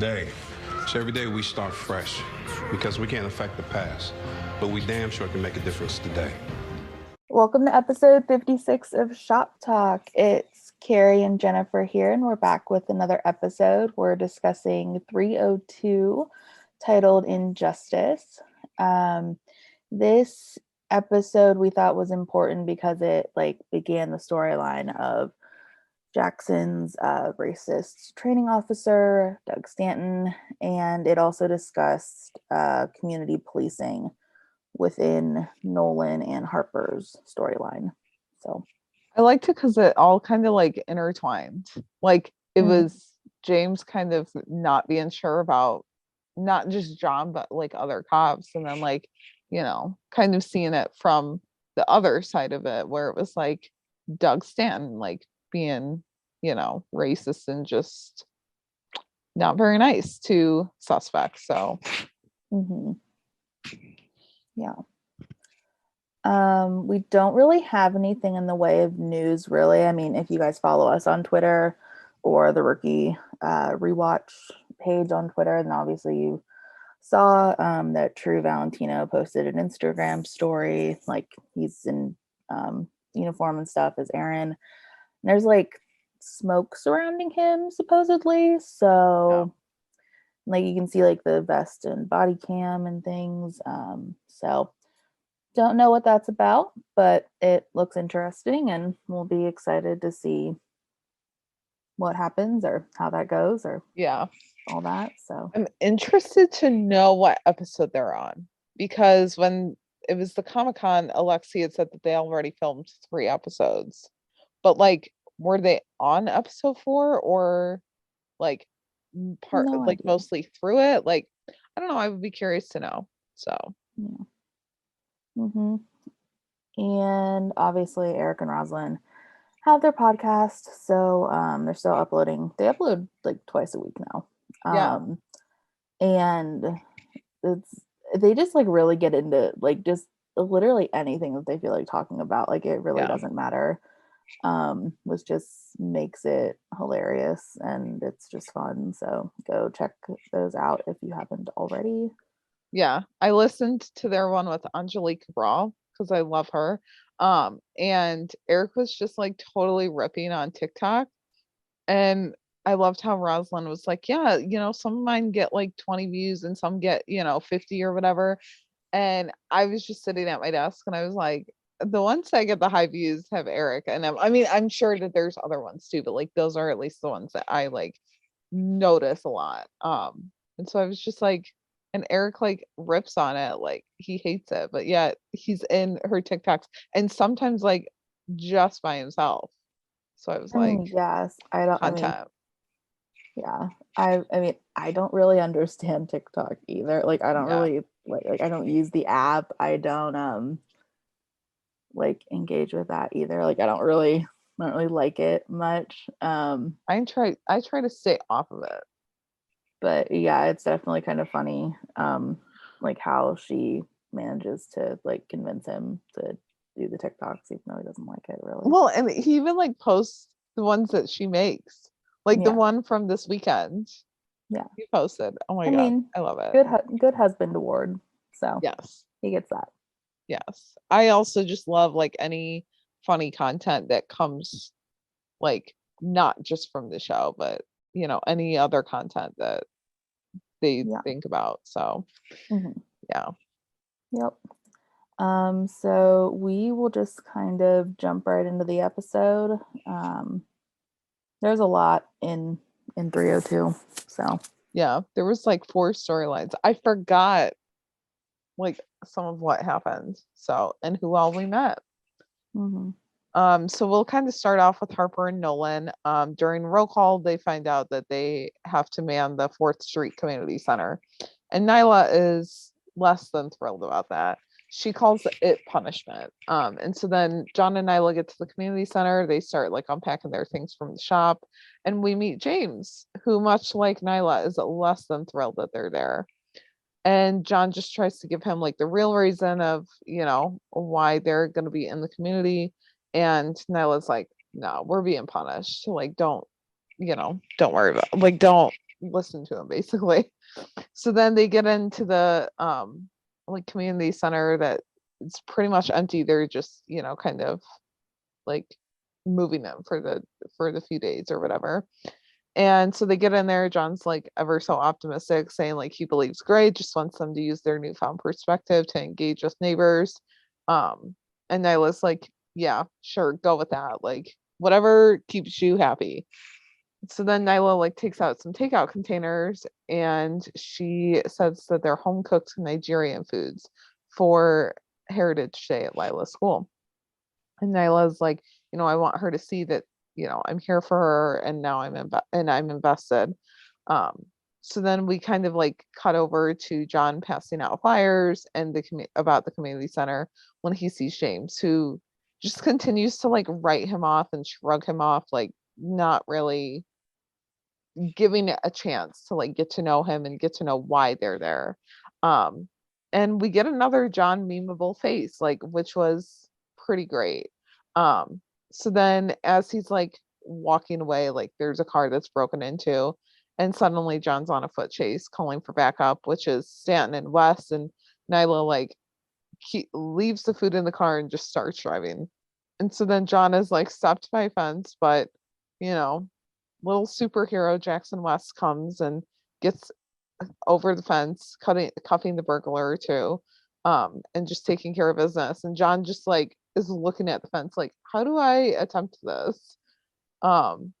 today. So every day we start fresh because we can't affect the past, but we damn sure can make a difference today. Welcome to episode 56 of Shop Talk. It's Kari and Jennifer here, and we're back with another episode. We're discussing 302, titled Injustice. This episode we thought was important because it began the storyline of Jackson's racist training officer, Doug Stanton, and it also discussed community policing within Nolan and Harper's storyline. So I liked it because it all kind of intertwined. It was James kind of not being sure about not just John, but other cops. And then kind of seeing it from the other side of it, where it was Doug Stanton, being, racist and just not very nice to suspects. So yeah. We don't really have anything in the way of news, really. I mean, if you guys follow us on Twitter or the Rookie Rewatch page on Twitter, then obviously you saw that True Valentino posted an Instagram story, he's in uniform and stuff as Aaron. And there's smoke surrounding him, supposedly. So you can see the vest and body cam and things. So don't know what that's about, but it looks interesting, and we'll be excited to see what happens or how that goes or all that. So I'm interested to know what episode they're on, because when it was the Comic-Con, Alexi had said that they already filmed 3 episodes, but were they on episode 4 or mostly through it? I don't know. I would be curious to know. So and obviously Eric and Rosalind have their podcast, so they're still uploading. They upload twice a week now. And they just really get into just literally anything that they feel like talking about. It really doesn't matter. Which just makes it hilarious, and it's just fun. So go check those out if you haven't already. Yeah, I listened to their one with Angelique Cabral because I love her. And Eric was just totally ripping on TikTok, and I loved how Rosalind was some of mine get 20 views and some get 50 or whatever. And I was just sitting at my desk and I was the ones that get the high views have Eric, and I'm sure that there's other ones too, but those are at least the ones that I notice a lot. And so I was just and Eric rips on it, he hates it, but yet he's in her TikToks and sometimes just by himself. So I was yes, I don't content. I mean I don't really understand TikTok either. I don't really I don't use the app. I don't engage with that either. I don't really like it much. I try to stay off of it. But yeah, it's definitely kind of funny how she manages to convince him to do the TikToks even though he doesn't like it really. Well, and he even posts the ones that she makes. The one from this weekend. Yeah. He posted. Oh my God. I love it. Good husband award. So yes. He gets that. Yes. I also just love any funny content that comes not just from the show, but any other content that they think about. So Yep. So we will just kind of jump right into the episode. There's a lot in 302. So yeah, there was 4 storylines. I forgot some of what happened. So, and who all we met. So we'll kind of start off with Harper and Nolan. During roll call, they find out that they have to man the 4th Street Community Center. And Nyla is less than thrilled about that. She calls it punishment. And so then John and Nyla get to the community center. They start unpacking their things from the shop. And we meet James, who, much like Nyla, is less than thrilled that they're there. And John just tries to give him the real reason of, why they're going to be in the community. And Nyla's no, we're being punished. Don't worry about don't listen to him basically. So then they get into the like community center that it's pretty much empty. They're just, you know, kind of like moving them for the few days or whatever. And so they get in there. John's like ever so optimistic, saying like he believes great, just wants them to use their newfound perspective to engage with neighbors. And Nyla's like, yeah, sure, go with that. Like whatever keeps you happy. So then Nyla like takes out some takeout containers and she says that they're home cooked Nigerian foods for Heritage Day at Lila's school. And Nyla's like, you know, I want her to see that, you know, I'm here for her and now I'm invested. Um, so then we kind of like cut over to John passing out flyers and about the community center when he sees James, who just continues to like write him off and shrug him off, like not really giving it a chance to like get to know him and get to know why they're there. Um, and we get another John memeable face, like which was pretty great. Um, so then as he's like walking away, like there's a car that's broken into, and suddenly John's on a foot chase calling for backup, which is Stanton and Wes, and Nyla like leaves the food in the car and just starts driving. And so then John is like stopped by a fence, but you know, little superhero Jackson West comes and gets over the fence, cuffing the burglar too, and just taking care of business. And John just like is looking at the fence like, how do I attempt this? Um,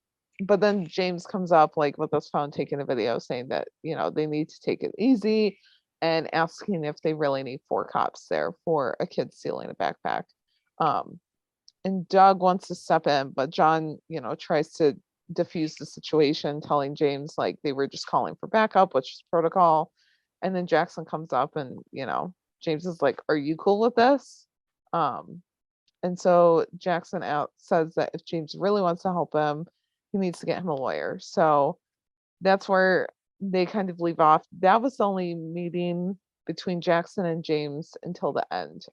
but then James comes up like with his phone taking a video saying that, you know, they need to take it easy and asking if they really need 4 cops there for a kid stealing a backpack. Um, and Doug wants to step in, but John, you know, tries to diffuse the situation, telling James like they were just calling for backup, which is protocol. And then Jackson comes up and, you know, James is like, are you cool with this? Um, and so Jackson out says that if James really wants to help him, he needs to get him a lawyer. So that's where they kind of leave off. That was the only meeting between Jackson and James until the end.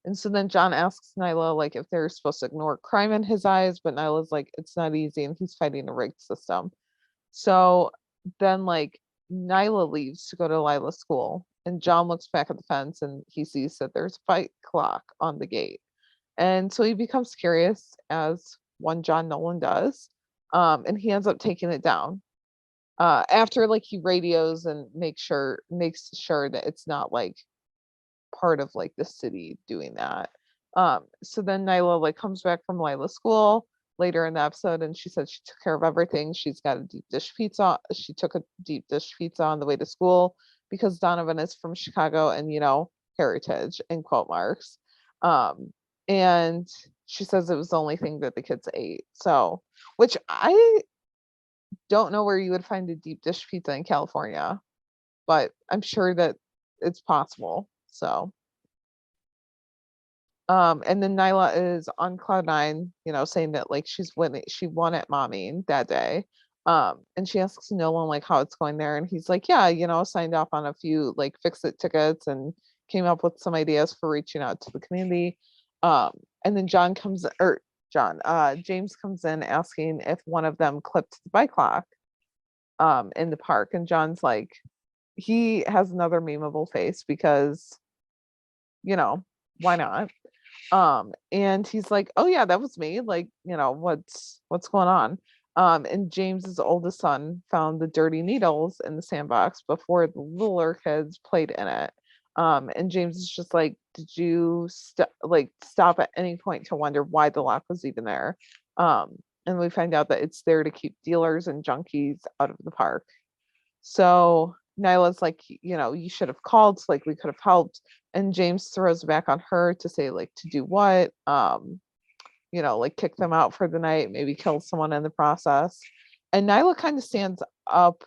And so then John asks Nyla like if they're supposed to ignore crime in his eyes, but Nyla's like, it's not easy and he's fighting a rigged system. So then like Nyla leaves to go to Lila's school and John looks back at the fence and he sees that there's a fight clock on the gate. And so he becomes curious, as one John Nolan does. And he ends up taking it down. After like he radios and makes sure that it's not like part of like the city doing that. So then Nyla like comes back from Lila's school later in the episode and she said she took care of everything. She took a deep dish pizza on the way to school because Donovan is from Chicago and, you know, heritage in quote marks. And she says it was the only thing that the kids ate. So, which I don't know where you would find a deep dish pizza in California, but I'm sure that it's possible. So, and then Nyla is on cloud nine, you know, saying that like she won at mommy that day. And she asks Nolan like how it's going there, and he's like, yeah, you know, signed off on a few like fix-it tickets and came up with some ideas for reaching out to the community. And then James comes in asking if one of them clipped the bike lock in the park, and John's like, he has another memeable face because, you know, why not? And he's like, oh yeah, that was me, like, you know, what's going on? And James's oldest son found the dirty needles in the sandbox before the littler kids played in it. And James is just like, did you stop at any point to wonder why the lock was even there? And we find out that it's there to keep dealers and junkies out of the park. So Nyla's like, you know, you should have called, so like we could have helped. And James throws back on her to say like to do what? You know, like kick them out for the night, maybe kill someone in the process. And Nyla kind of stands up,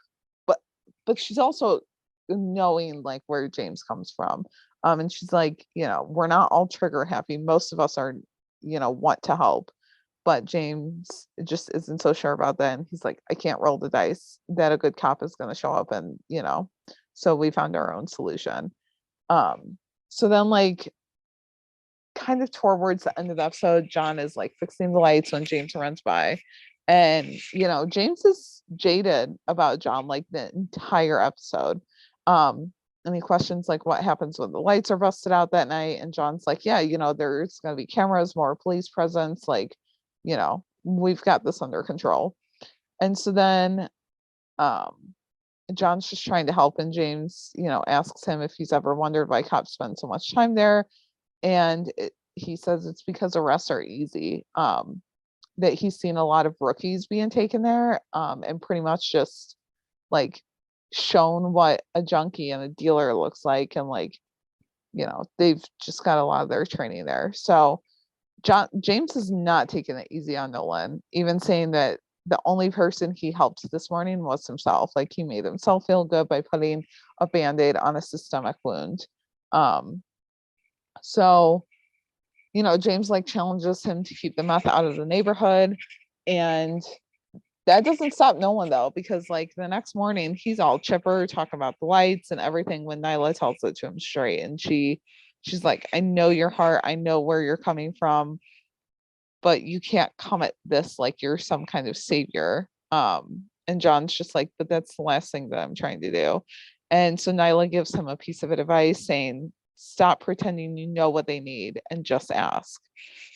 but she's also knowing like where James comes from. And she's like, you know, we're not all trigger happy. Most of us are, you know, want to help. But James just isn't so sure about that. And he's like, I can't roll the dice that a good cop is going to show up. And, you know, so we found our own solution. So then like kind of towards the end of the episode, John is like fixing the lights when James runs by. And, James is jaded about John like the entire episode. And he questions like what happens when the lights are busted out that night. And John's like, yeah, there's going to be cameras, more police presence. Like, we've got this under control. And so then John's just trying to help. And James, asks him if he's ever wondered why cops spend so much time there. And he says it's because arrests are easy. That he's seen a lot of rookies being taken there, and pretty much just like shown what a junkie and a dealer looks like. And like, they've just got a lot of their training there. So James is not taking it easy on Nolan, even saying that the only person he helped this morning was himself. Like he made himself feel good by putting a band-aid on a systemic wound. So James like challenges him to keep the meth out of the neighborhood. And that doesn't stop Nolan though, because like the next morning he's all chipper talking about the lights and everything when Nyla tells it to him straight. And she's like, I know your heart, I know where you're coming from, but you can't come at this like you're some kind of savior. And John's just like, but that's the last thing that I'm trying to do. And so Nyla gives him a piece of advice saying, stop pretending you know what they need and just ask.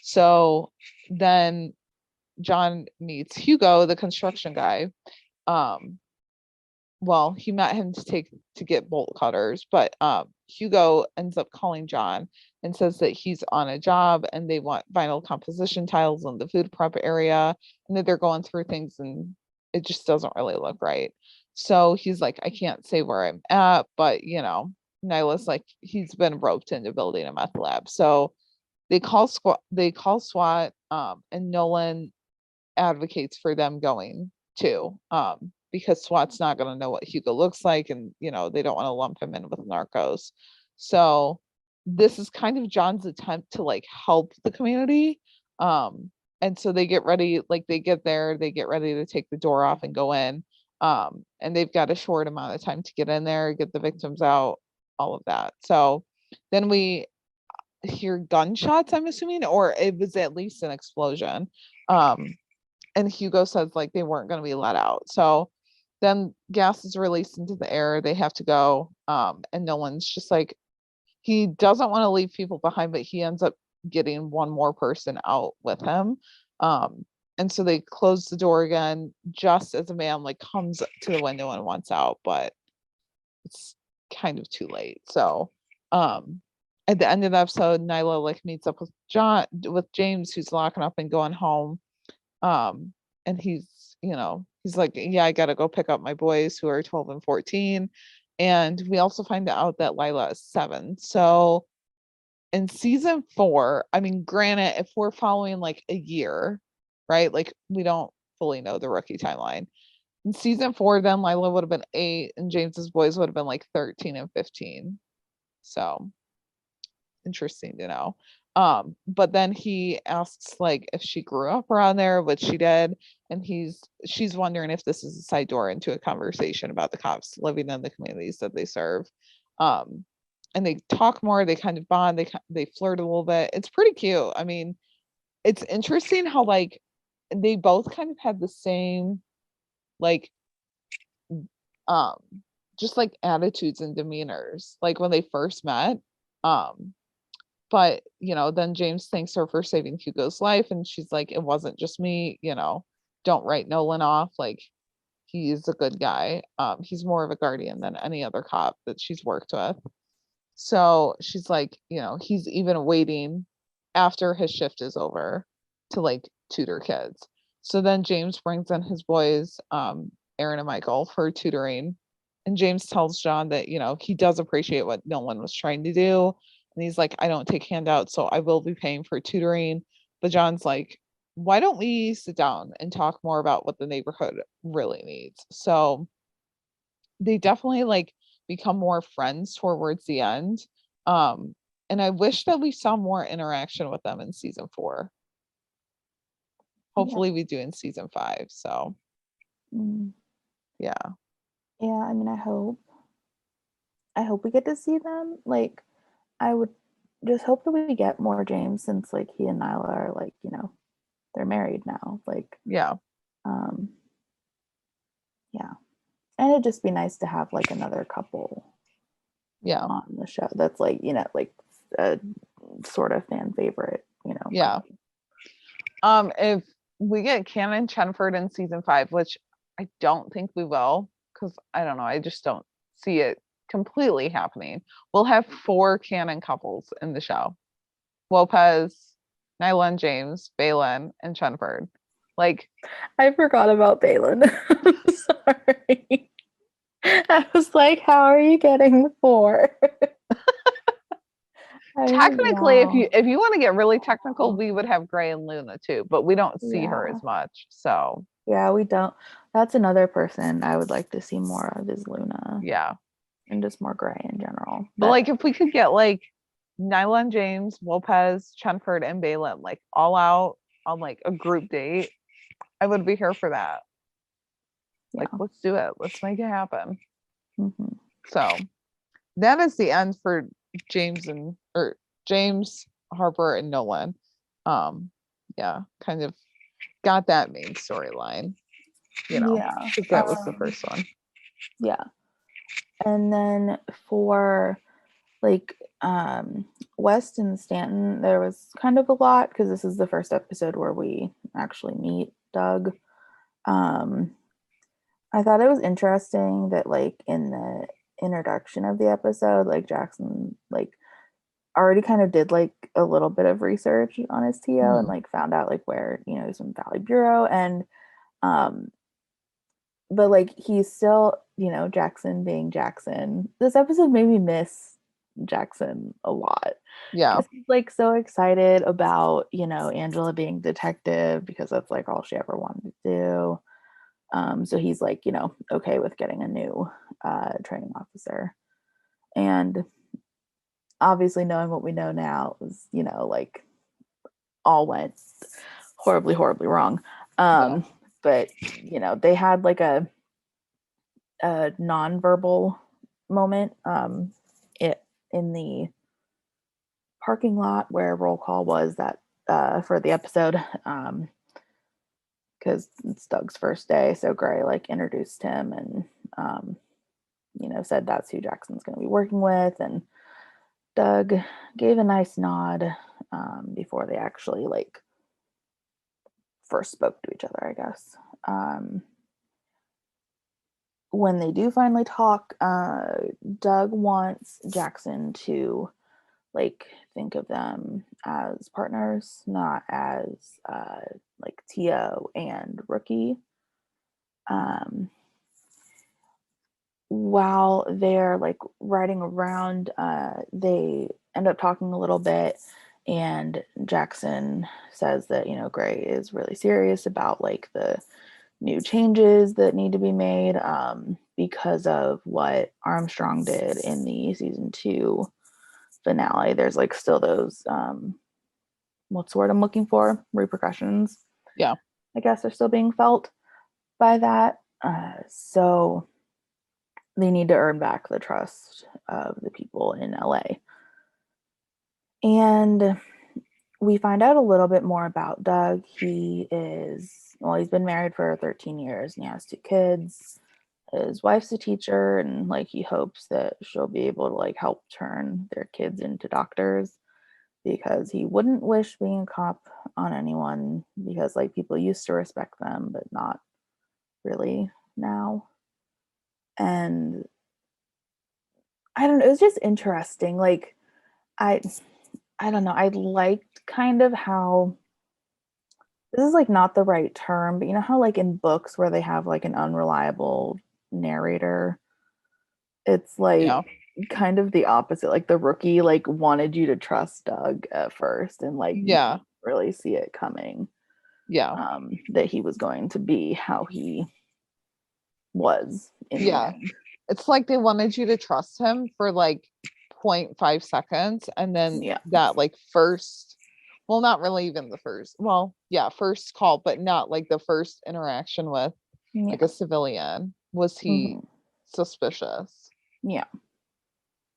So then John meets Hugo, the construction guy. Well, he met him to get bolt cutters, but Hugo ends up calling John and says that he's on a job and they want vinyl composition tiles in the food prep area, and that they're going through things and it just doesn't really look right. So he's like, I can't say where I'm at, but Nyla's like, he's been roped into building a meth lab. So they call SWAT, and Nolan advocates for them going too, because SWAT's not going to know what Hugo looks like, and they don't want to lump him in with narcos. So this is kind of John's attempt to like help the community. And so they get ready, like they get there, they get ready to take the door off and go in. And they've got a short amount of time to get in there, get the victims out, all of that. So then we hear gunshots, I'm assuming, or it was at least an explosion. And Hugo says like they weren't going to be let out. So then gas is released into the air. They have to go. And Nolan's just like, he doesn't want to leave people behind, but he ends up getting one more person out with him. And so they close the door again, just as a man like comes to the window and wants out, but it's kind of too late. So at the end of the episode, Nyla like meets up with James, who's locking up and going home. And he's like, yeah, I gotta go pick up my boys who are 12 and 14. And we also find out that Lila is 7. So in season 4, I mean, granted, if we're following like a year, right? Like we don't fully know the rookie timeline. In season 4, then Lila would have been 8 and James's boys would have been like 13 and 15. So interesting to know. But then he asks like if she grew up around there, which she did, and she's wondering if this is a side door into a conversation about the cops living in the communities that they serve. And they talk more, they kind of bond, they flirt a little bit. It's pretty cute. I mean, it's interesting how like they both kind of had the same like just like attitudes and demeanors like when they first met. But then James thanks her for saving Hugo's life, and she's like, it wasn't just me, don't write Nolan off, like he's a good guy. He's more of a guardian than any other cop that she's worked with. So she's like, he's even waiting after his shift is over to like tutor kids. So then James brings in his boys, Aaron and Michael, for tutoring. And James tells John that, he does appreciate what Nolan was trying to do. And he's like, I don't take handouts, so I will be paying for tutoring. But John's like, why don't we sit down and talk more about what the neighborhood really needs? So they definitely like become more friends towards the end. And I wish that we saw more interaction with them in season 4. Hopefully we do in season 5. So yeah. Yeah, I mean, I hope we get to see them. Like, I would just hope that we get more James, since like he and Nyla are like, they're married now. Like, yeah. Um, yeah. And it'd just be nice to have like another couple Yeah. on the show that's like, you know, like a sort of fan favorite, you know. Yeah. If we get Canon Chenford in season 5, which I don't think we will, because I don't know, I just don't see it completely happening. We'll have 4 canon couples in the show. Lopez, Nyla and James, Balin, and Chenford. Like, I forgot about Balin. Sorry. I was like, how are you getting 4? technically, wow. if you want to get really technical, we would have Gray and Luna too, but we don't see her Yeah. as much. So Yeah, we don't. That's another person I would like to see more of is Luna yeah. and just more Gray in general. But like if we could get like Nyla and James, Lopez, Chenford, and Balin like all out on like a group date, I would be here for that. yeah. Like, let's do it. Let's make it happen. Mhm. So that is the end for James, Harper, and Nolan. Yeah, kind of got that main storyline, you know, Yeah. 'cause that was the first one. Yeah. And then for like West and Stanton, there was kind of a lot because this is the first episode where we actually meet Doug. Um I thought it was interesting that like in the introduction of the episode, like Jackson like already kind of did like a little bit of research on his TO and Mhm. like found out like where, you know, he's from Valley Bureau and um but like he's still, you know, Jackson being Jackson. This episode made me miss Jackson a lot Yeah, because he's like so excited about, you know, Angela being detective because that's like all she ever wanted to do. So he's like, you know, okay with getting a new training officer. And obviously knowing what we know now is, you know, like all went horribly, horribly wrong. yeah, But you know, they had like a non-verbal moment it in the parking lot where roll call was that for the episode because it's Doug's first day, so Gray like introduced him and um you know said that's who Jackson's going to be working with, and Doug gave a nice nod before they actually like first spoke to each other, I guess. When they do finally talk, Doug wants Jackson to like think of them as partners, not as like TO and rookie. Um, while they're like riding around, they end up talking a little bit, and Jackson says that you know Gray is really serious about like the new changes that need to be made because of what Armstrong did in the season 2 finale. There's like still those what's the word I'm looking for? Repercussions, yeah, I guess, are still being felt by that. So they need to earn back the trust of the people in LA. And we find out a little bit more about Doug. He is, well, he's been married for 13 years and he has 2 kids. His wife's a teacher and like he hopes that she'll be able to like help turn their kids into doctors because he wouldn't wish being a cop on anyone because like people used to respect them but not really now. And I don't know, it was just interesting. Like I I don't know, I liked kind of how this is like not the right term, but you know how like in books where they have like an unreliable narrator, it's like yeah, kind of the opposite. Like the rookie like wanted you to trust Doug at first and like you yeah, didn't really see it coming yeah, that he was going to be how he was in the yeah. end. It's like they wanted you to trust him for like 0.5 seconds, and then Yeah. that like first, well, not really even the first, well, yeah, first call, but not like the first interaction with Yeah. like a civilian. Was he Mhm. suspicious? Yeah.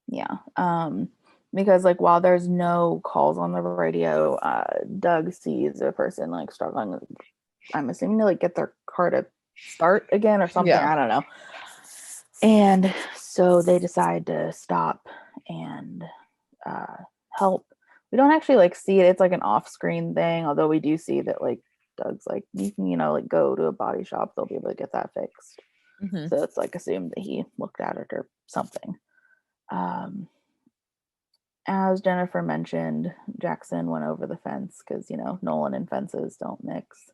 Yeah. Because like while there's no calls on the radio, Doug sees a person like struggling I'm assuming to like get their car to start again or something. Yeah. I don't know. And so they decide to stop and help. We don't actually like see it. It's like an off-screen thing, although we do see that like Doug's like, you can, like go to a body shop, they'll be able to get that fixed. Mhm. So it's like assumed that he looked at it or something. As Jennifer mentioned, Jackson went over the fence because Nolan and fences don't mix.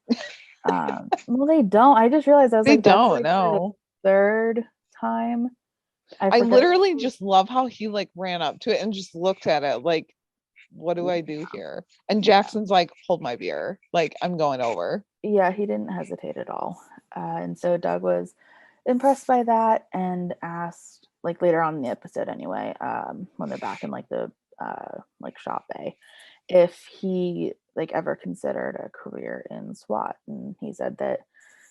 Well, they don't. I just realized I was They like, that's don't like the know. third time. I I forget. literally just love how he like ran up to it and just looked at it like, what do I do here? And Jackson's like, hold my beer. Like, I'm going over. Yeah, he didn't hesitate at all. And so Doug was impressed by that and asked, like later on in the episode anyway, when they're back in like the like shop bay, if he like ever considered a career in SWAT. And he said that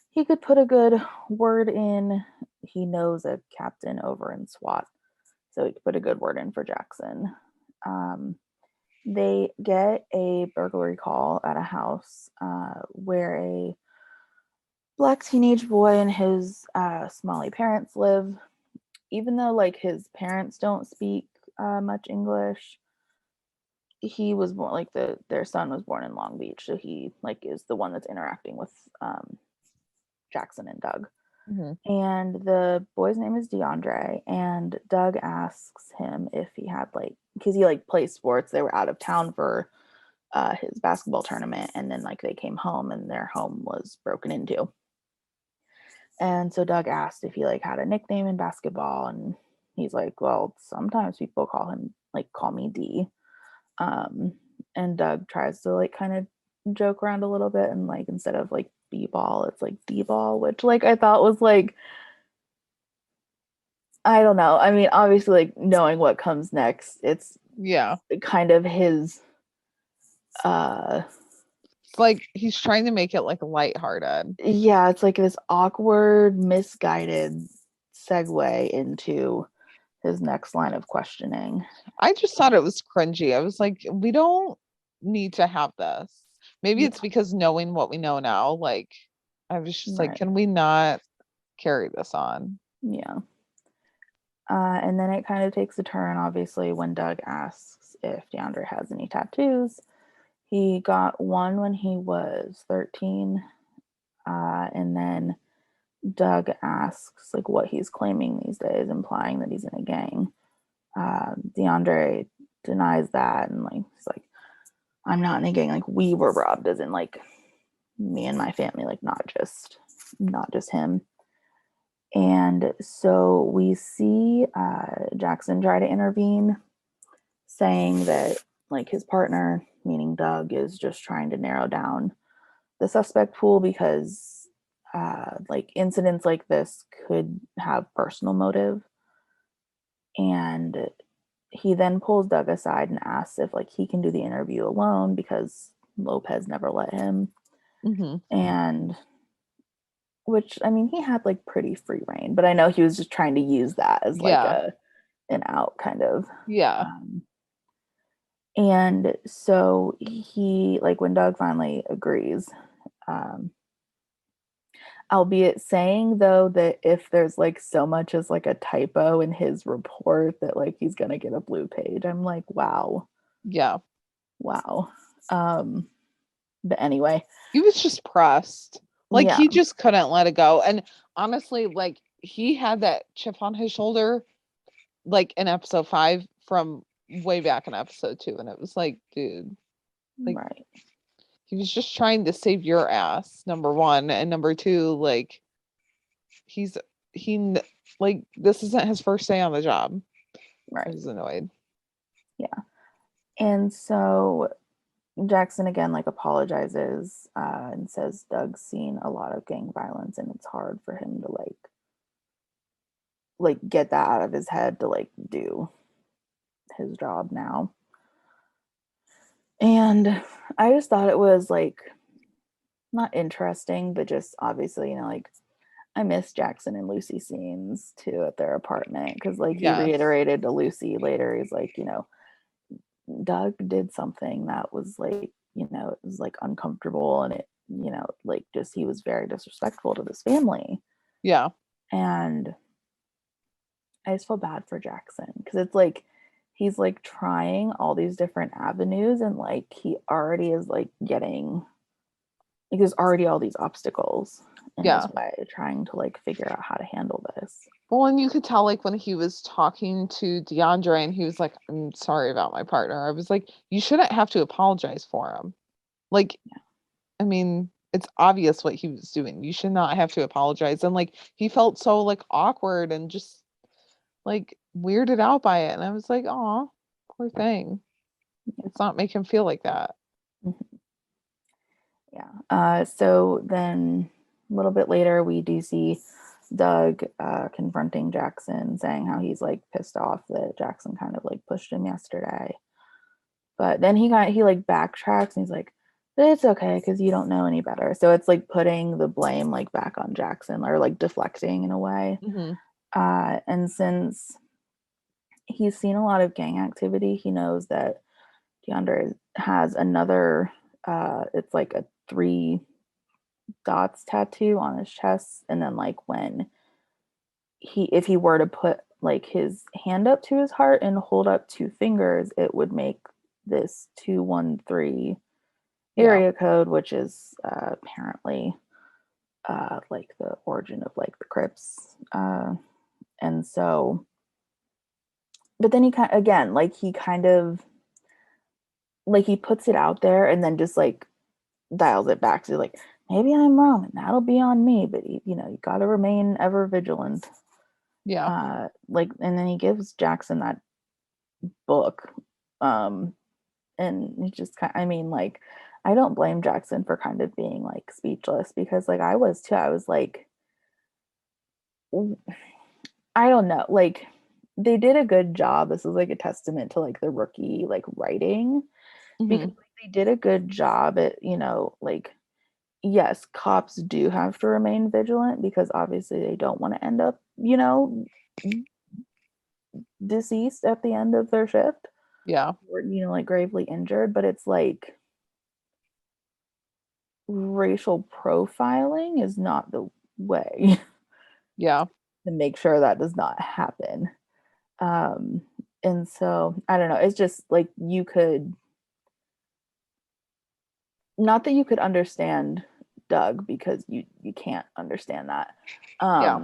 he could put a good word in. He knows a captain over in SWAT, so he could put a good word in for Jackson. They get a burglary call at a house where a black teenage boy and his Somali parents live. Even though like his parents don't speak much English, he was born like their son was born in Long Beach, so he like is the one that's interacting with Jackson and Doug. Mhm. And the boy's name is DeAndre, and Doug asks him if he had like, because he like plays sports. They were out of town for his basketball tournament, and then like they came home and their home was broken into. And so Doug asked if he like had a nickname in basketball, and he's like, well, sometimes people call me D. And Doug tries to like kind of joke around a little bit, and like instead of like B-ball, it's like D-ball, which like I thought was like, I don't know. I mean, obviously, like knowing what comes next, it's Yeah. kind of his uh It's like he's trying to make it like lighthearted. yeah, it's like this awkward, misguided segue into his next line of questioning. I just thought it was cringy. I was like, we don't need to have this. Maybe it's because knowing what we know now, like I was just like, Right. can we not carry this on? Yeah. And then it kind of takes a turn, obviously, when Doug asks if DeAndre has any tattoos. He got one when he was 13. And then Doug asks like what he's claiming these days, implying that he's in a gang. DeAndre denies that and like he's like, I'm not in a gang. Like we were robbed, as in like me and my family, like not just him. And so we see Jackson try to intervene, saying that like his partner, meaning Doug, is just trying to narrow down the suspect pool because like incidents like this could have personal motive. And he then pulls Doug aside and asks if like he can do the interview alone because Lopez never let him. Mm-hmm. And which I mean he had like pretty free reign, but I know he was just trying to use that as like an out kind of. Yeah. And so he like when Doug finally agrees, albeit saying though that if there's like so much as like a typo in his report that like he's gonna get a blue page. I'm like, wow. Yeah. But anyway, he was just pressed. Like yeah. he just couldn't let it go. And honestly, like he had that chip on his shoulder like in episode 5 from way back in episode 2. And it was like, dude, like Right. he was just trying to save your ass, number one. And number two, like he like this isn't his first day on the job. Right. I was annoyed. Yeah. And so Jackson again like apologizes and says Doug's seen a lot of gang violence and it's hard for him to like get that out of his head to like do his job now. And I just thought it was like not interesting, but just obviously, like I miss Jackson and Lucy scenes too at their apartment because like he reiterated to Lucy later, he's like, Doug did something that was like, it was like uncomfortable and it like just he was very disrespectful to this family. Yeah. And I just feel bad for Jackson because it's like he's like trying all these different avenues and like he already is like getting like there's already all these obstacles in his Yeah. way trying to like figure out how to handle this. Well, and you could tell like when he was talking to DeAndre and he was like, I'm sorry about my partner. I was like, you shouldn't have to apologize for him. Like, I mean, it's obvious what he was doing. You should not have to apologize. And like he felt so like awkward and just like weirded out by it. And I was like, oh, poor thing. Let's not make him feel like that. Mhm. Yeah. So then a little bit later, we do see Doug confronting Jackson, saying how he's like pissed off that Jackson kind of like pushed him yesterday. But then he like backtracks and he's like, it's okay because you don't know any better. So it's like putting the blame like back on Jackson or like deflecting in a way. Mm-hmm. And since he's seen a lot of gang activity, he knows that DeAndre has another it's like a 3 dots tattoo on his chest, and then like when if he were to put like his hand up to his heart and hold up 2 fingers, it would make this 213 area code, which is apparently like the origin of like the Crips. And so but then he kind of like he puts it out there and then just like dials it back. So like, maybe I'm wrong and that'll be on me, but you got to remain ever vigilant. Yeah. Like, and then he gives Jackson that book. And he just I mean, like, I don't blame Jackson for kind of being like speechless because like I was too. I was like, I don't know. Like, they did a good job. This is like a testament to like the rookie like writing because Mm-hmm. like, they did a good job at, like, yes, cops do have to remain vigilant because obviously they don't want to end up, deceased at the end of their shift Yeah. or, like gravely injured. But it's like racial profiling is not the way Yeah. to make sure that does not happen. Um, and so I don't know. It's just like you could, not that you could understand Doug because you can't understand that. Yeah.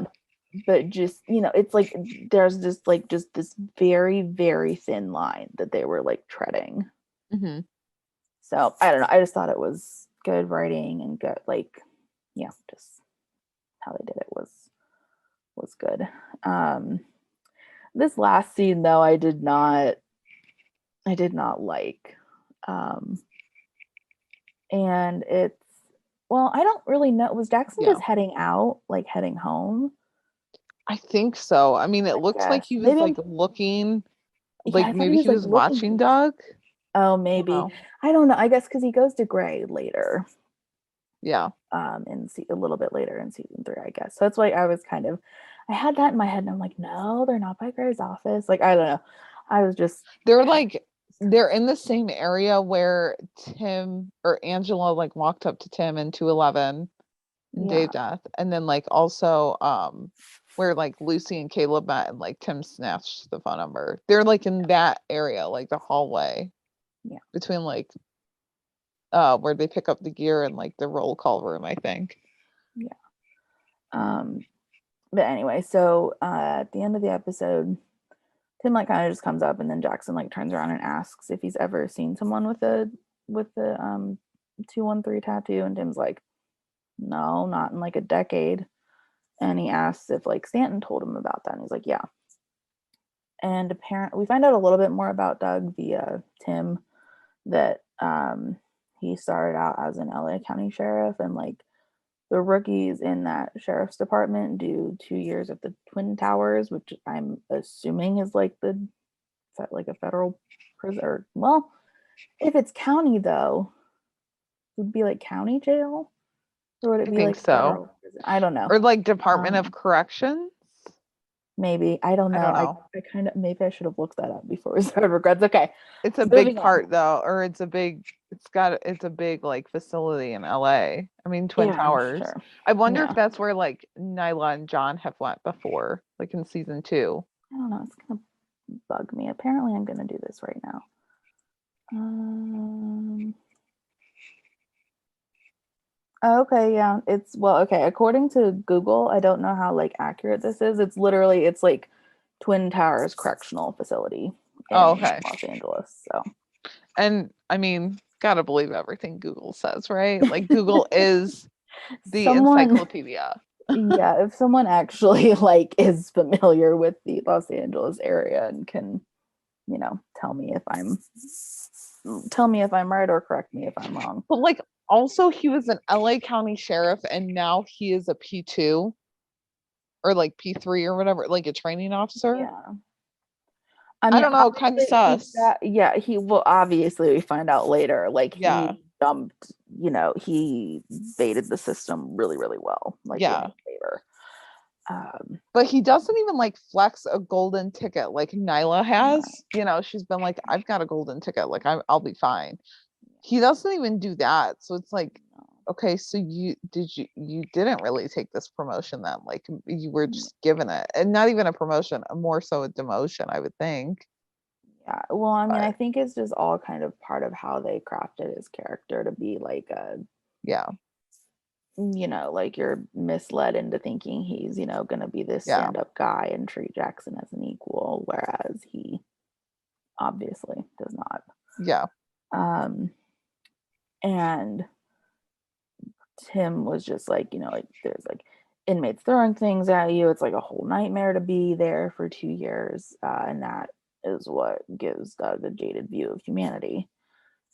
But just, it's like there's just this very, very thin line that they were like treading. Mm-hmm. So I don't know. I just thought it was good writing and good, like, yeah, just how they did it was good. This last scene though, I did not like. And it's, well, I don't really know. Was Jackson Yeah. just heading out, like heading home? I think so. I mean, it looked like Yes. he was Maybe like looking, yeah, like I thought he maybe was he like was looking watching for, Doug. oh, I don't maybe. know. I don't know. I guess because he goes to Gray later, Yeah. a little bit later in season 3, I guess. So that's why I was kind of, I had that in my head and I'm like, no, they're not by Gray's office. Like, I don't know. I was just, They're in the same area where Tim or Angela like walked up to Tim in 211 in Day yeah, of Death. And then like also where like Lucy and Caleb met and like Tim snatched the phone number. They're like in that area, like the hallway yeah. between like where they pick up the gear and like the roll call room, I think. Yeah. But anyway, so at the end of the episode, Tim like kind of just comes up and then Jackson like turns around and asks if he's ever seen someone with the 213 tattoo, and Tim's like, no, not in like a decade. And he asks if like Stanton told him about that, and he's like, yeah. And apparently we find out a little bit more about Doug via Tim, that he started out as an LA County sheriff, and like the rookies in that sheriff's department do 2 years at the Twin Towers, which I'm assuming is like like a federal prison. Or, well, if it's county though, it would be like county jail, or would it I be think like so. federal prison? I don't know. Or like Department of Um, Corrections. Maybe. I don't I know. don't I know. kind of, maybe I should have looked that up before we started regrets. Okay. It's a big Moving on. part though, or it's a big like facility in LA. I mean, Twin Yeah, I'm Towers. sure. I wonder Yeah. if that's where like Nyla and John have went before, like in season 2. I don't know. It's gonna bug me. Apparently, I'm gonna do this right now. Okay, yeah. It's well, okay. According to Google, I don't know how like accurate this is. It's literally it's like Twin Towers Correctional Facility in Oh, okay. Los Angeles. So And I mean, gotta believe everything Google says, right? Like Google is the someone, encyclopedia. yeah, if someone actually like is familiar with the Los Angeles area and can, tell me if I'm right or correct me if I'm wrong. But like also he was an LA County sheriff and now he is a P2 or like P3 or whatever, like a training officer. Yeah. I don't know, kind of sus. He will obviously we find out later, like Yeah. he dumped, he baited the system really, really well, like in Yeah. his favor. But he doesn't even like flex a golden ticket like Nyla has. She's been like, I've got a golden ticket, like I'll be fine. He doesn't even do that. So it's like, okay, so you didn't really take this promotion then, like you were just given it, and not even a promotion, more so a demotion, I would think. Yeah, well, I mean, I But think it's just all kind of part of how they crafted his character to be like a, yeah, like you're misled into thinking he's, gonna be this yeah, stand-up guy and treat Jackson as an equal, whereas he obviously does not. yeah, And Tim was just like, like there's like inmates throwing things at you. It's like a whole nightmare to be there for 2 years. And that is what gives Doug a jaded view of humanity.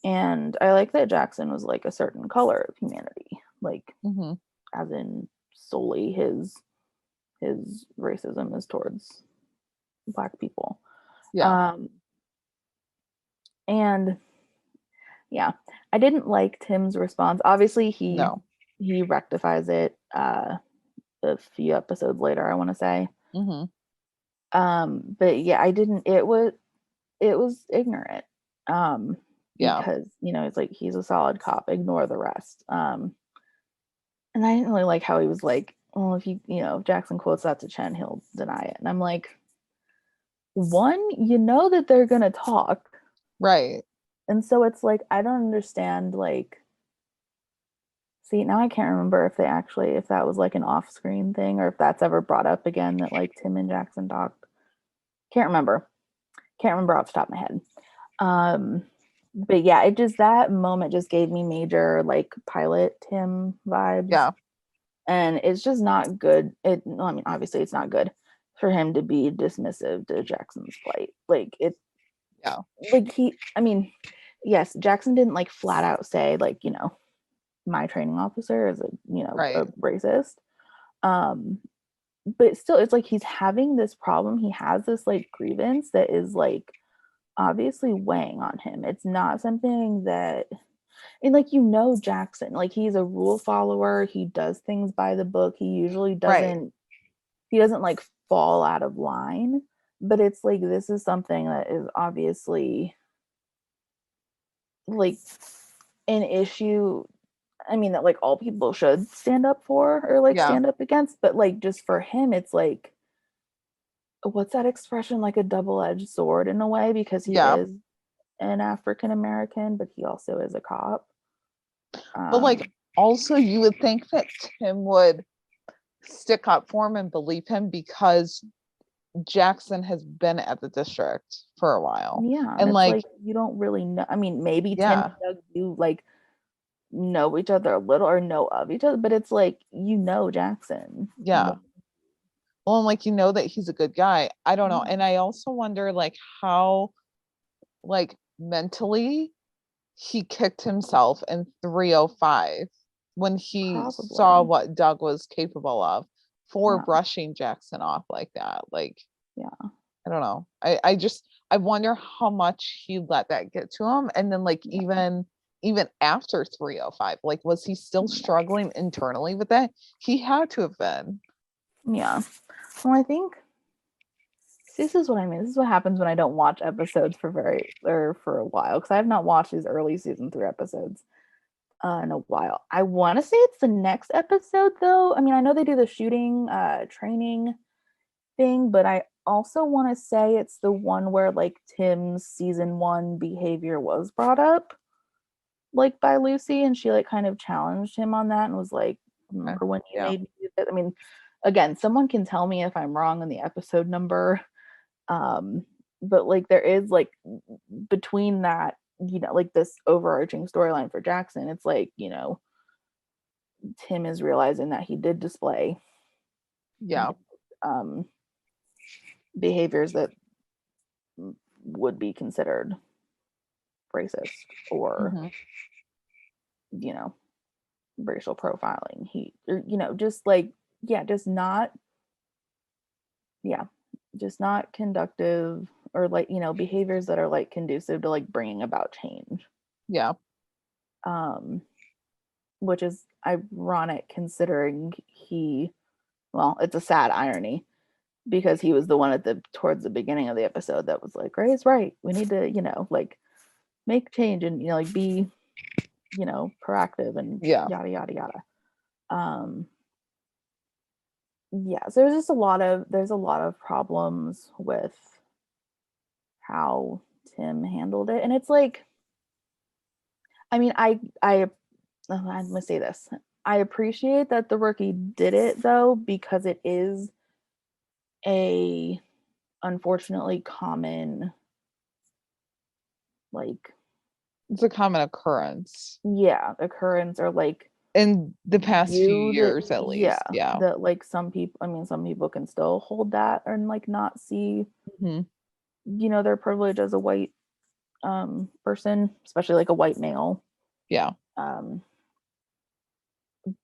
And I like that Jackson was like a certain color of humanity, like hmm as in solely his racism is towards Black people. yeah. And yeah, I didn't like Tim's response. Obviously, No. he rectifies it a few episodes later, I want to say. hmm But yeah, I didn't. It was ignorant. Yeah. Because it's like he's a solid cop. Ignore the rest. And I didn't really like how he was like, well, if if Jackson quotes that to Chen, he'll deny it. And I'm like, one, that they're gonna talk, Right. and so it's like I don't understand. Like, see, now I can't remember if that was like an off-screen thing or if that's ever brought up again that like Tim and Jackson talked. Can't remember off the top of my head. But yeah, that moment just gave me major like pilot Tim vibes. Yeah. And it's just not good. I mean, obviously it's not good for him to be dismissive to Jackson's plight. Like Yeah. like yes, Jackson didn't like flat out say like, my training officer is a, Right. a racist. But still it's like he's having this problem. He has this like grievance that is like obviously weighing on him. It's not something that, and like Jackson, like he's a rule follower. He does things by the book. He usually Right. doesn't like fall out of line. But it's like this is something that is obviously like an issue. I mean that like all people should stand up for or like Yeah. stand up against. But like just for him, it's like what's that expression? Like a double-edged sword in a way because he Yeah. is an African American, but he also is a cop. But like also you would think that Tim would stick up for him and believe him because Jackson has been at the district for a while. Yeah, And it's like you don't really know. I mean, maybe Tim yeah. and Doug do like know each other a little or know of each other, but it's like Jackson. Yeah. Well, and like that he's a good guy. I don't know. Yeah. And I also wonder like how like mentally he kicked himself in 305 when he saw Probably. what Doug was capable of for Yeah. brushing Jackson off like that. Like, Yeah. I don't know. I wonder how much he let that get to him. And then like even after 305, like was he still struggling internally with that? He had to have been. Yeah. Well, I think This is what I mean. This is what happens when I don't watch episodes for a while, because I have not watched these early season 3 episodes in a while. I want to say it's the next episode though. I mean, I know they do the shooting training thing, but I also want to say it's the one where like Tim's season 1 behavior was brought up like by Lucy, and she like kind of challenged him on that and was like, remember when you made me do that? I mean, again, someone can tell me if I'm wrong on the episode number. But like there is like between that, like this overarching storyline for Jackson, it's like, Tim is realizing that he did display um behaviors that would be considered racist or racial profiling. Just not conductive, or like behaviors that are like conducive to like bringing about change, which is ironic considering it's a sad irony because he was the one towards the beginning of the episode that was like, Ray's right, we need to like make change and like be proactive and yada yada yada. So there's a lot of problems with how Tim handled it, and it's like, I mean, I'm gonna say this, I appreciate that the rookie did it though, because it is a unfortunately common, like, it's a common occurrence or like in the past few years at least. That like some people can still hold that and like not see their privilege as a white person, especially like a white male.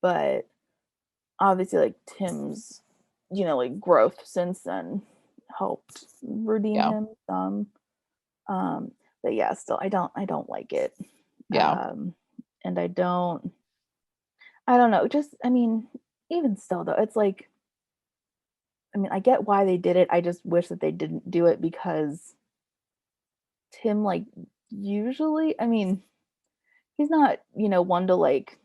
But obviously like Tim's like growth since then helped redeem him some. But yeah, still I don't like it. And I don't know, just I mean, even still though, it's like, I mean, I get why they did it. I just wish that they didn't do it, because Tim, like, usually, I mean, he's not, one to like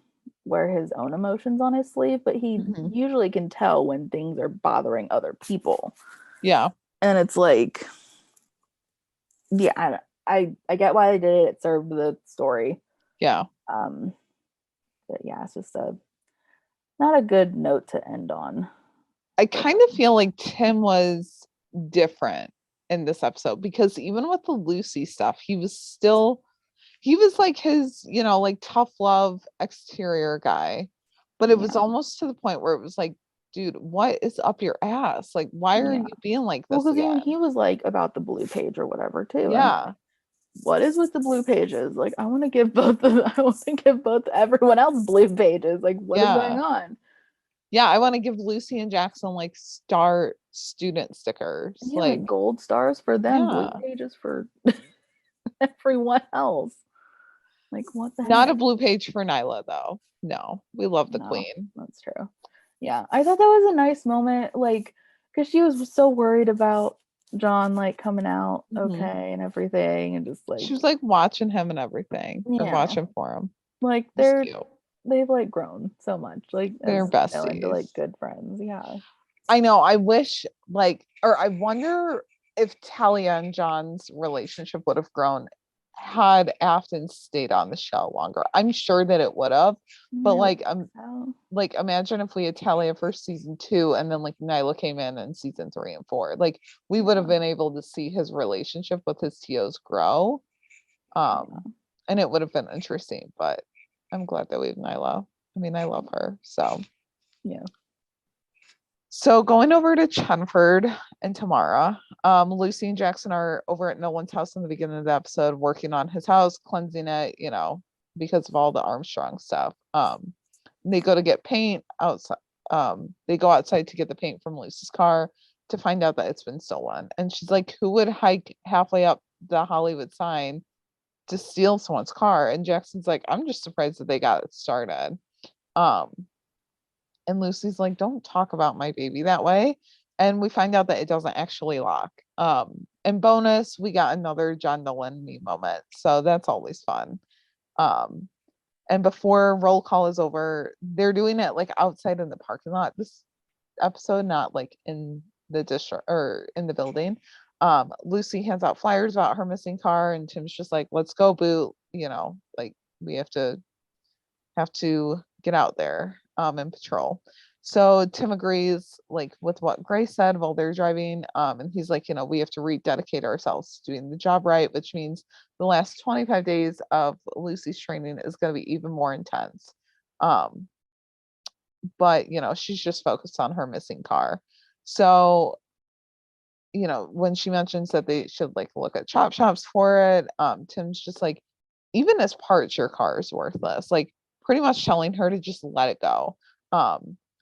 wear his own emotions on his sleeve, but he usually can tell when things are bothering other people. And it's like, I get why they did it. It served the story. But yeah, it's just not a good note to end on. I kind of feel like Tim was different in this episode, because even with the Lucy stuff, he was like his, like tough love exterior guy, but it was almost to the point where it was like, dude, what is up your ass? Like, why are you being like this? Well, because he was like about the blue page or whatever too. Yeah. What is with the blue pages? Like, I want to give both everyone else blue pages. Like, what is going on? Yeah, I want to give Lucy and Jackson like star student stickers. Like gold stars for them, blue pages for everyone else. Like, what the heck? Not a blue page for Nyla though. No, we love the queen. That's true. Yeah, I thought that was a nice moment, like, because she was so worried about John like coming out okay and everything, and just like she was like watching him and everything, or watching for him. Like they've like grown so much, like they're besties, into like good friends. I know. I wish I wonder if Talia and John's relationship would have grown had Afton stayed on the show longer. I'm sure that it would have, but like imagine if we had Talia for season 2 and then like Nyla came in season 3 and 4. Like we would have been able to see his relationship with his TOs grow, and it would have been interesting. But I'm glad that we have Nyla. I mean, I love her. So So going over to Chenford and Tamara, Lucy and Jackson are over at Nolan's house in the beginning of the episode, working on his house, cleansing it, because of all the Armstrong stuff. They go to get paint outside. They go outside to get the paint from Lucy's car to find out that it's been stolen. And she's like, who would hike halfway up the Hollywood sign to steal someone's car? And Jackson's like, I'm just surprised that they got it started. And Lucy's like, don't talk about my baby that way. and we find out that it doesn't actually lock. And bonus, we got another John Nolan me moment, so that's always fun. And before roll call is over, they're doing it like outside in the parking lot this episode, not like in the district or in the building. Lucy hands out flyers about her missing car, and Tim's just like, let's go, Boot. Like we have to get out there and patrol. So Tim agrees like with what Grace said while they're driving. And he's like, we have to rededicate ourselves to doing the job right, which means the last 25 days of Lucy's training is going to be even more intense. But she's just focused on her missing car. So when she mentions that they should like look at chop shops for it, Tim's just like, even as parts, your car is worthless, like pretty much telling her to just let it go.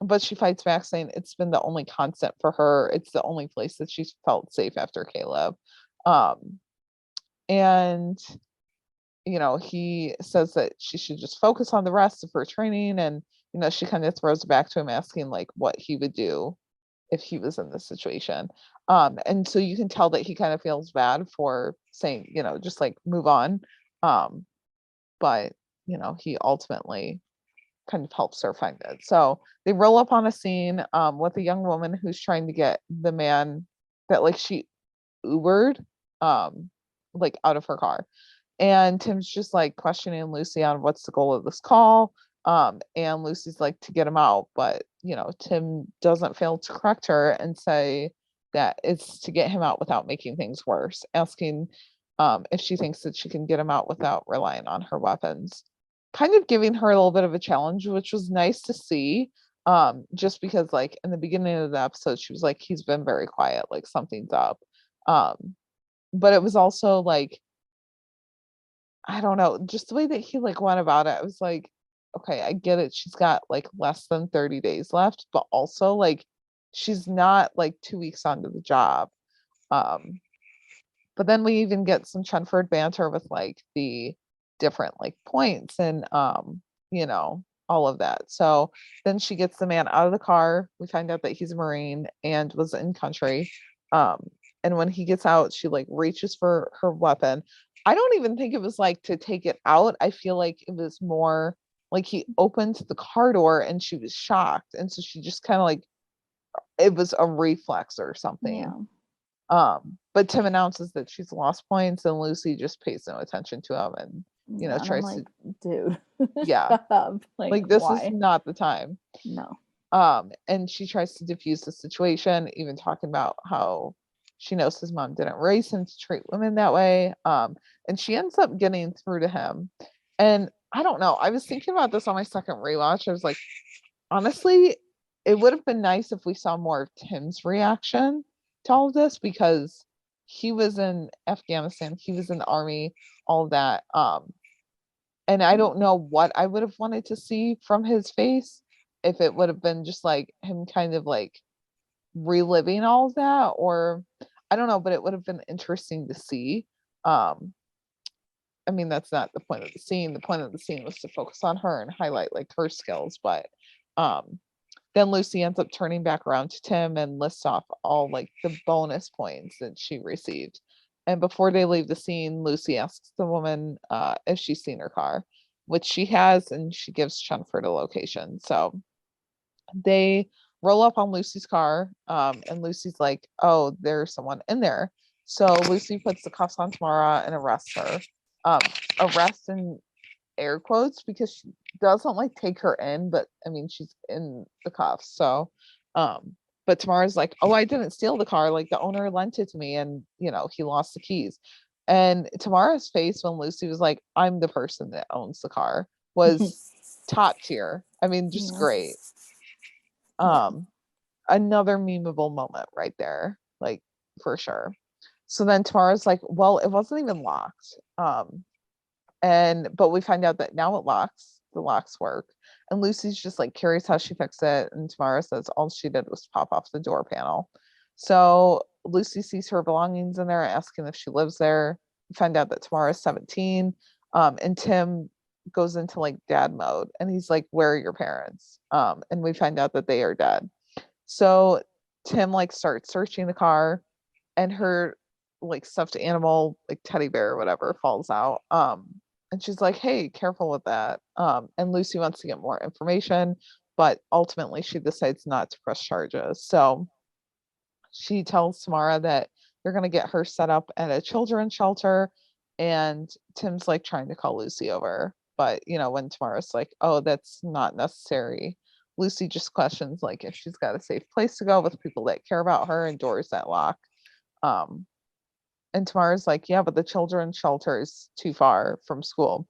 But she fights back, saying it's been the only constant for her. It's the only place that she's felt safe after Caleb. And he says that she should just focus on the rest of her training. And she kind of throws it back to him, asking like what he would do if he was in this situation. And so you can tell that he kind of feels bad for saying, just like move on. But he ultimately kind of helps her find it. So they roll up on a scene with a young woman who's trying to get the man that like she Ubered like out of her car. And Tim's just like questioning Lucy on what's the goal of this call. And Lucy's like to get him out, but Tim doesn't fail to correct her and say that it's to get him out without making things worse, asking if she thinks that she can get him out without relying on her weapons, kind of giving her a little bit of a challenge, which was nice to see. Just because like in the beginning of the episode, she was like, he's been very quiet, like something's up. But it was also like, I don't know, just the way that he like went about it. I was like, okay, I get it. She's got like less than 30 days left, but also like she's not like 2 weeks onto the job. But then we even get some Chenford banter with like the different like points and all of that. So then she gets the man out of the car. We find out that he's a Marine and was in country. And when he gets out, she like reaches for her weapon. I don't even think it was like to take it out. I feel like it was more like he opened the car door and she was shocked. And so she just kind of like, it was a reflex or something. Yeah. But Tim announces that she's lost points and Lucy just pays no attention to him and, Yeah, and I'm tries like, to, dude, yeah, shut up. like this why? is not the time. No. And she tries to diffuse the situation, even talking about how she knows his mom didn't raise him to treat women that way. And she ends up getting through to him. And I don't know, I was thinking about this on my second rewatch. I was like, honestly, it would have been nice if we saw more of Tim's reaction to all of this, because he was in Afghanistan, he was in the army, all of that. And I don't know what I would have wanted to see from his face, if it would have been just like him kind of like reliving all of that, or I don't know, but it would have been interesting to see. I mean, that's not the point of the scene. The point of the scene was to focus on her and highlight like her skills, but then Lucy ends up turning back around to Tim and lists off all like the bonus points that she received. And before they leave the scene, Lucy asks the woman if she's seen her car, which she has, and she gives Chenford a location. So they roll up on Lucy's car, and Lucy's like, oh, there's someone in there. So Lucy puts the cuffs on Tamara and arrests her. Arrest in air quotes, because she doesn't like take her in, but I mean, she's in the cuffs. So, but Tamara's like, oh, I didn't steal the car. Like the owner lent it to me and, he lost the keys. And Tamara's face when Lucy was like, I'm the person that owns the car, was top tier. I mean, just great. Another memeable moment right there, like for sure. So then Tamara's like, well, it wasn't even locked. But we find out that now it locks, the locks work. And Lucy's just like curious how she fixed it. And Tamara says all she did was pop off the door panel. So Lucy sees her belongings in there, asking if she lives there. We find out that Tamara's 17. And Tim goes into like dad mode and he's like, where are your parents? And we find out that they are dead. So Tim like starts searching the car, and her like stuffed animal, like teddy bear or whatever, falls out. And she's like, hey, careful with that. And Lucy wants to get more information, but ultimately she decides not to press charges. So she tells Tamara that they're going to get her set up at a children's shelter. And Tim's like trying to call Lucy over. But, when Tamara's like, oh, that's not necessary, Lucy just questions like if she's got a safe place to go with people that care about her and doors that lock. Um, and Tamara's like, yeah, but the children's shelter is too far from school.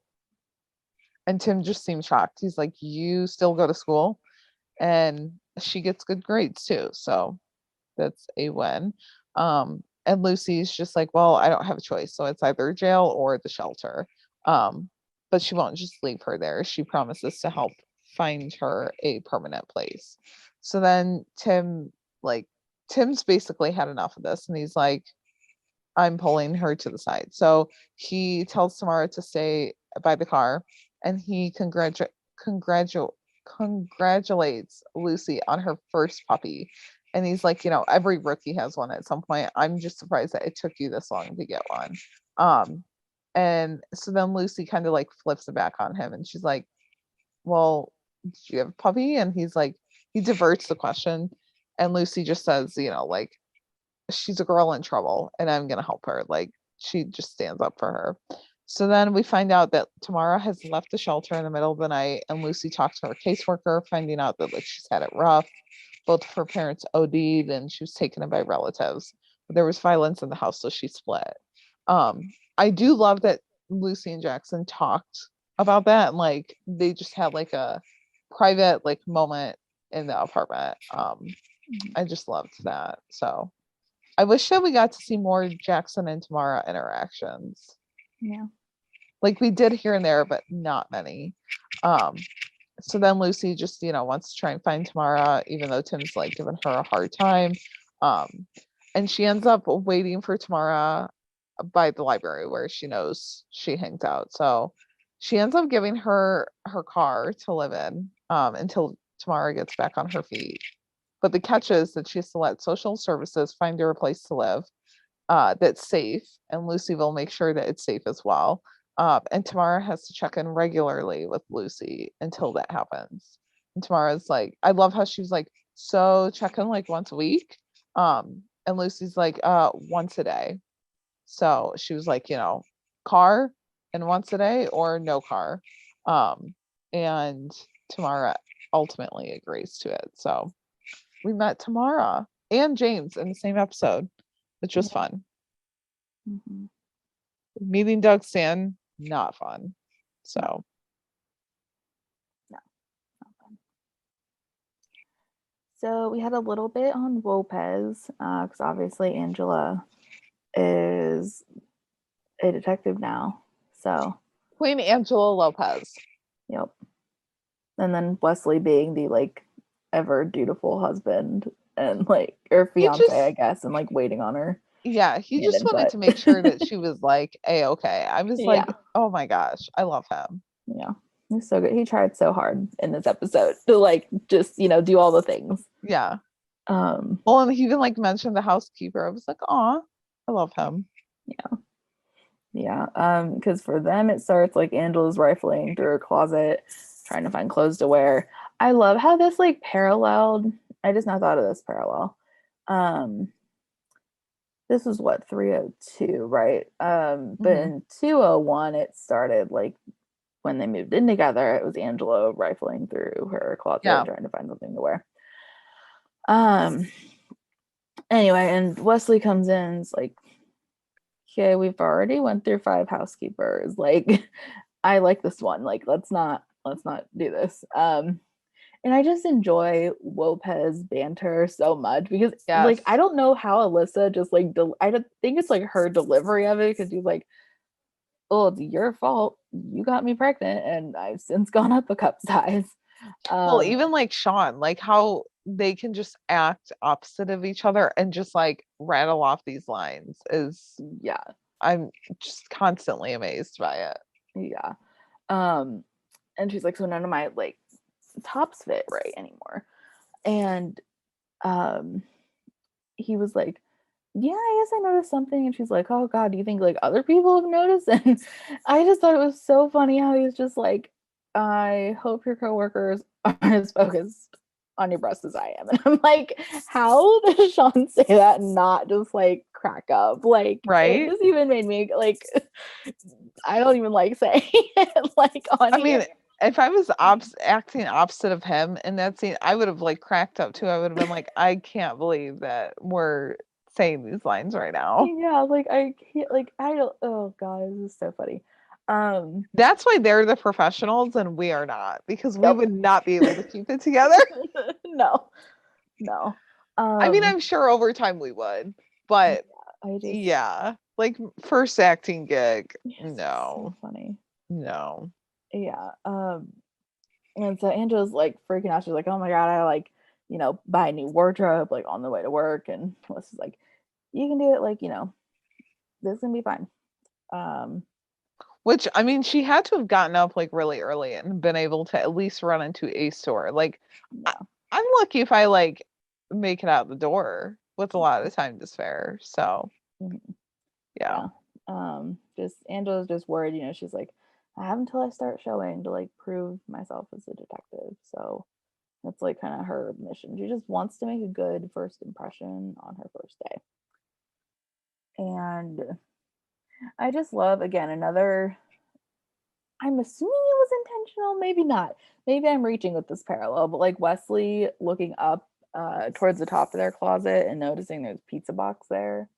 And Tim just seems shocked. He's like, you still go to school? And she gets good grades too. So that's a win. And Lucy's just like, well, I don't have a choice. So it's either jail or the shelter. But she won't just leave her there. She promises to help find her a permanent place. So then Tim's basically had enough of this. And he's like, I'm pulling her to the side. So he tells Tamara to stay by the car, and he congratulates Lucy on her first puppy. And he's like, every rookie has one at some point. I'm just surprised that it took you this long to get one. And so then Lucy kind of like flips it back on him, and she's like, well, did you have a puppy? And he's like, he diverts the question, and Lucy just says, like, she's a girl in trouble and I'm gonna help her. Like, she just stands up for her. So then we find out that Tamara has left the shelter in the middle of the night, and Lucy talks to her caseworker, finding out that like she's had it rough. Both of her parents OD'd and she was taken in by relatives. But there was violence in the house, so she split. I do love that Lucy and Jackson talked about that, and like they just had like a private like moment in the apartment. I just loved that. So I wish that we got to see more Jackson and Tamara interactions. Yeah. Like we did here and there, but not many. So then Lucy just, wants to try and find Tamara, even though Tim's like giving her a hard time. And she ends up waiting for Tamara by the library where she knows she hangs out. So she ends up giving her car to live in until Tamara gets back on her feet. But the catch is that she has to let social services find her a place to live that's safe, and Lucy will make sure that it's safe as well. And Tamara has to check in regularly with Lucy until that happens. And Tamara's like, I love how she's like, so check in like once a week. And Lucy's like, once a day. So she was like, car and once a day or no car. And Tamara ultimately agrees to it. So we met Tamara and James in the same episode, which was fun. Mm-hmm. Meeting Doug Stan, not fun. So No, not fun. So we had a little bit on Lopez, because obviously Angela is a detective now. So Queen Angela Lopez. yep. And then Wesley being the like ever dutiful husband and like or fiance, I guess, and like waiting on her. Yeah, he just wanted to make sure that she was like a-okay. I was like, oh my gosh, I love him. Yeah, he's so good. He tried so hard in this episode to like just do all the things. Yeah. Well, and he even like mentioned the housekeeper. I was like, aw, I love him. Yeah. Because for them it starts like Angela's rifling through her closet, trying to find clothes to wear. I love how this like paralleled. I just now thought of this parallel. This was what 302, right? But in 201 it started like when they moved in together. It was Angela rifling through her closet trying to find something to wear. Anyway, and Wesley comes in and is like, okay, we've already went through 5 housekeepers. Like, I like this one. Like, let's not do this. And I just enjoy Lopez banter so much because like I don't know how Alyssa just like I don't think it's like her delivery of it, because she's like, oh, it's your fault, you got me pregnant and I've since gone up a cup size. Well, even like Sean, like how they can just act opposite of each other and just like rattle off these lines is I'm just constantly amazed by it. And she's like, so none of my like tops fit right anymore. And he was like, yeah, I guess I noticed something. And she's like, oh God, do you think like other people have noticed? And I just thought it was so funny how he's just like, I hope your coworkers are as focused on your breasts as I am. And I'm like, how does Sean say that and not just like crack up? Like it Right? just even made me like I don't even like saying it like on I here. mean, if I was acting opposite of him in that scene, I would have like cracked up too. I would have been like, I can't believe that we're saying these lines right now. Yeah, like I can't like I don't oh God, this is so funny. Um That's why they're the professionals and we are not, because we yep. would not be able to keep it together. No, no. I mean, Um I'm sure over time we would, but I just yeah, like first acting gig, it's so no, funny. no. Yeah. And so Angela's like freaking out. She's like, oh my God, I like, buy a new wardrobe like on the way to work. And Melissa's like, you can do it, like, this is gonna be fine. Um, Which I mean, she had to have gotten up like really early and been able to at least run into a store. Like, I, yeah. I'm lucky if I like make it out the door with a lot of time to spare. So Mhm. yeah, Yeah. Just Angela's just worried, she's like, I have until I start showing to like prove myself as a detective. So that's like kind of her mission. She just wants to make a good first impression on her first day. And I just love again another I'm assuming it was intentional, maybe not. Maybe I'm reaching with this parallel, but like Wesley looking up towards the top of their closet and noticing there's pizza box there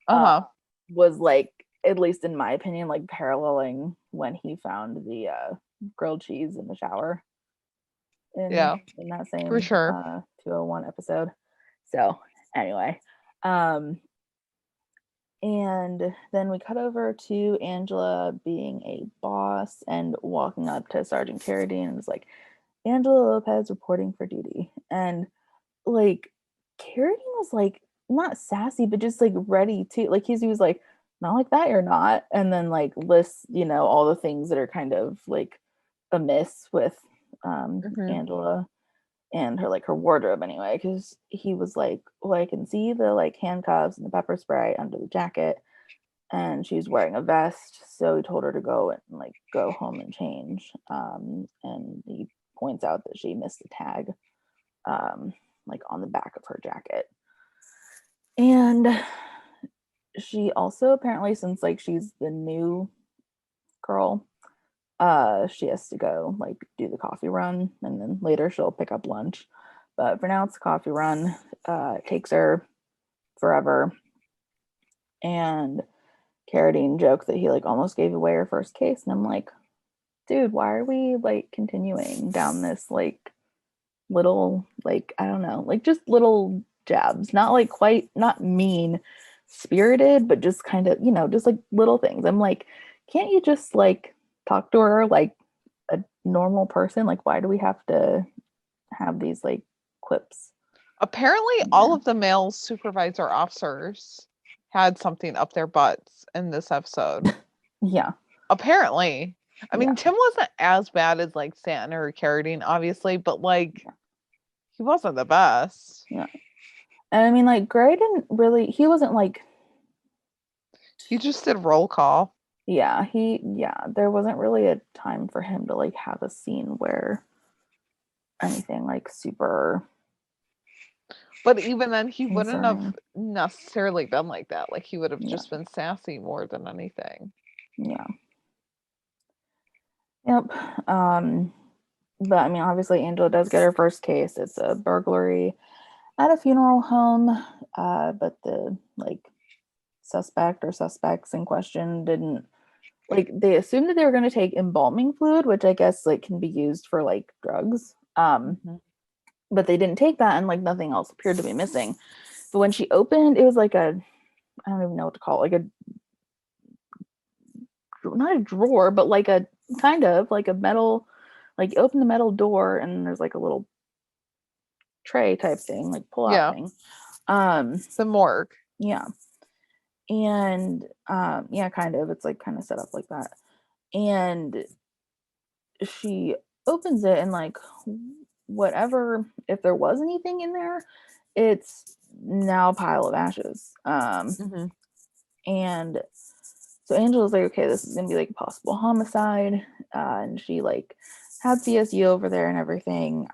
uh uh-huh, was like at least in my opinion like paralleling when he found the grilled cheese in the shower yeah, in that for same sure. 201 episode. So anyway, um and then we cut over to Angela being a boss and walking up to Sergeant Carradine and was like, Angela Lopez reporting for duty. And like Carradine was like not sassy, but just like ready to like he was like, not like that, you're not. And then like lists, all the things that are kind of like amiss with Hmm. Angela and her wardrobe anyway, because he was like, well, I can see the like handcuffs and the pepper spray under the jacket and she's wearing a vest, so he told her to go and like go home and change, and he points out that she missed a tag like on the back of her jacket. And she also apparently, since like she's the new girl, she has to go like do the coffee run and then later she'll pick up lunch, but for now it's a coffee run. It takes her forever. And Carradine joked that he like almost gave away her first case, and I'm like, dude, why are we like continuing down this like little like I don't know, like just little jabs, not like quite not mean spirited, but just kind of, just like little things. I'm like, can't you just like talk to her like a normal person? Like, why do we have to have these like quips Apparently, in all there? of the male supervisor officers had something up their butts in this episode. Yeah, Apparently. I yeah, mean, Tim wasn't as bad as like Stanton or Carradine, obviously, but like yeah, he wasn't the best. yeah. And I mean, like Gray didn't really. He wasn't like He just did roll call. yeah, there wasn't really a time for him to like have a scene where anything like super But even then, he wouldn't have concerning. necessarily been like that. Like he would have Yeah, just been sassy more than anything. yeah, yep. But I mean, obviously, Angela does get her first case. It's a burglary at a funeral home. But the like suspect or suspects in question didn't like they assumed that they were going to take embalming fluid, which I guess like can be used for like drugs. Mhm. But they didn't take that, and like nothing else appeared to be missing. But when she opened, it was like I don't even know what to call it, like a not a drawer, but like a kind of like a metal, like you open the metal door and there's like a little tray type thing, like pull out Yeah, thing. Um, the morgue. yeah. And yeah, kind of. It's like kind of set up like that. And she opens it and like whatever, if there was anything in there, it's now a pile of ashes. Mm-hmm. And so Angela's like, okay, this is gonna be like a possible homicide. And she like had CSU over there and everything.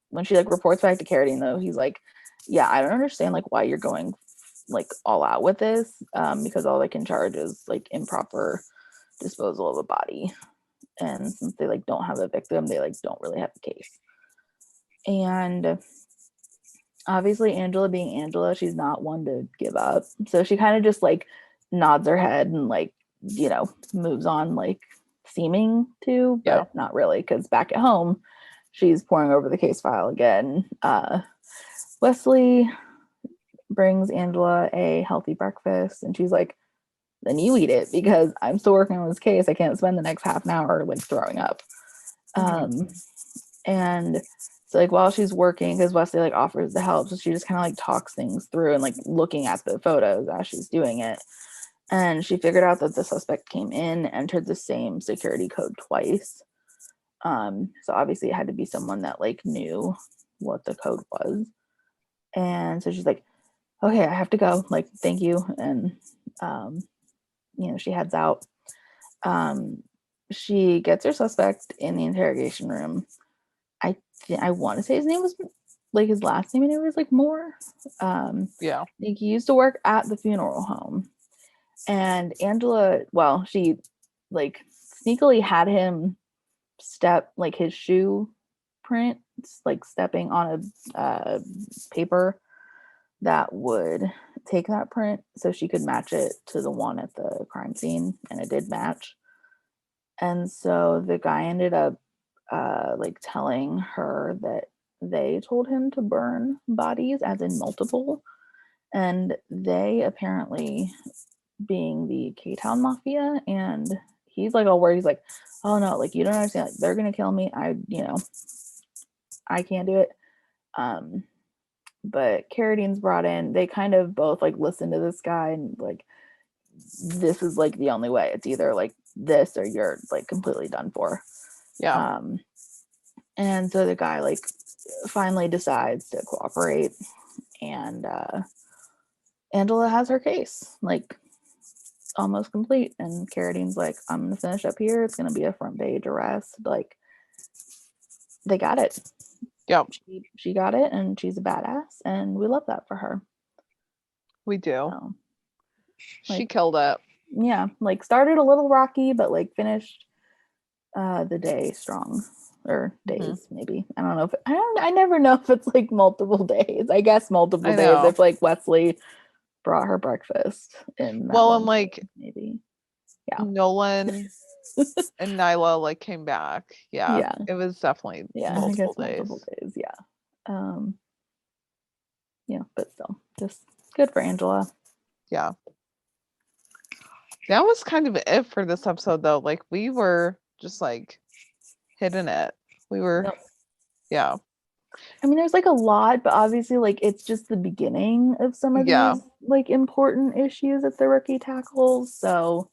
When she like reports back to Carradine though, he's like, yeah, I don't understand like why you're going like all out with this, because all they can charge is like improper disposal of a body. And since they like don't have a victim, they like don't really have a case. And obviously Angela being Angela, she's not one to give up. So she kind of just like nods her head and like, moves on, like seeming to, but Yeah. not really, because back at home, she's poring over the case file again. Wesley brings Angela a healthy breakfast and she's like, then you eat it because I'm still working on this case. I can't spend the next half an hour like throwing up. And so like while she's working, because Wesley like offers the help, so she just kind of like talks things through and like looking at the photos as she's doing it. And she figured out that the suspect came in, entered the same security code twice. So obviously it had to be someone that like knew what the code was. And so she's like, okay, I have to go. Like, thank you. And she heads out. She gets her suspect in the interrogation room. I want to say his name was like his last name, and it was like Moore. Yeah. I think he used to work at the funeral home. And Angela, well, she like sneakily had him step like his shoe print, like stepping on a paper that would take that print so she could match it to the one at the crime scene, and it did match. And so the guy ended up like telling her that they told him to burn bodies, as in multiple, and they apparently being the K-Town Mafia, and he's like all worried. He's like, oh no, like you don't understand, like, they're gonna kill me. I can't do it. But Carradine's brought in. They kind of both like listen to this guy and like, this is like the only way. It's either like this or you're like completely done for. Yeah. And so the guy like finally decides to cooperate, and Angela has her case like almost complete. And Carradine's like, I'm gonna finish up here. It's gonna be a front page arrest. Like, they got it. Yep. She got it, and she's a badass, and we love that for her. We do. So, She like, killed it. yeah, like started a little rocky, but like finished the day strong, or days maybe. I don't know if I never know if it's like multiple days. I guess multiple I days know. if like Wesley brought her breakfast in that Well, and like day, maybe. yeah, Nolan and Nyla like came back. Yeah. It was definitely multiple days. Multiple days. But still, just good for Angela. Yeah. That was kind of it for this episode though. Like we were just like hitting it. We were yeah. I mean, there's like a lot, but obviously like it's just the beginning of some of these like important issues that the rookie tackles. So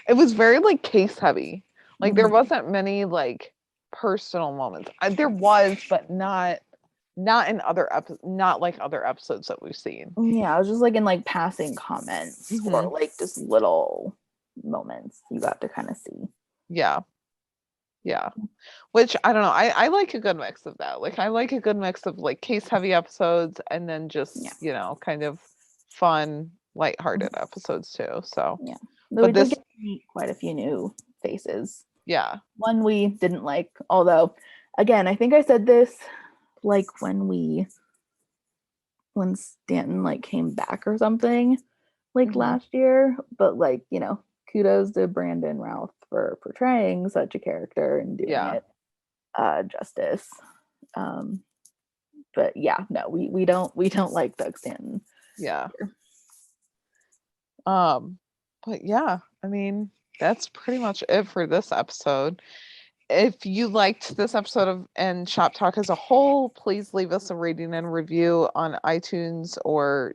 it was very like case heavy. Like there wasn't many like personal moments. There was, but not in other not like other episodes that we've seen. Yeah, I was just like in like passing comments or like just little moments you got to kind of see. Yeah. Which I don't know. I like a good mix of that. Like I like a good mix of like case heavy episodes and then just, kind of fun, lighthearted episodes too. So yeah. But we did get to meet quite a few new faces. Yeah. One we didn't like, although again, I think I said this like when Stanton like came back or something like last year, but like, kudos to Brandon Routh for portraying such a character and doing it justice. But yeah, no, we don't like Doug Stanton. Yeah. But yeah, I mean, that's pretty much it for this episode. If you liked this episode of and Shop Talk as a whole, please leave us a rating and review on iTunes or,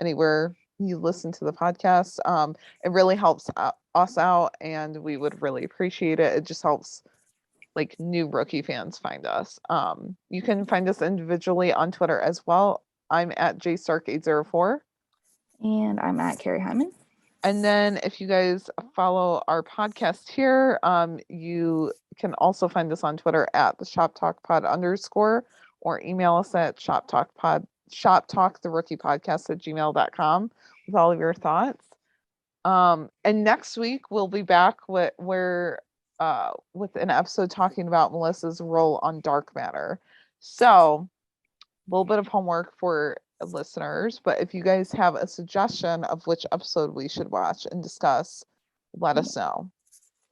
anywhere you listen to the podcast. It really helps us out and we would really appreciate it. It just helps like new rookie fans find us. You can find us individually on Twitter as well. I'm at jstark804. And I'm at Carrie Hyman. And then if you guys follow our podcast here, you can also find us on Twitter at the Shop Talk Pod _ or email us at shoptalktherookiepodcast@gmail.com with all of your thoughts. And next week we'll be back with an episode talking about Melissa's role on Dark Matter. So a little bit of homework for listeners, but if you guys have a suggestion of which episode we should watch and discuss, let us know.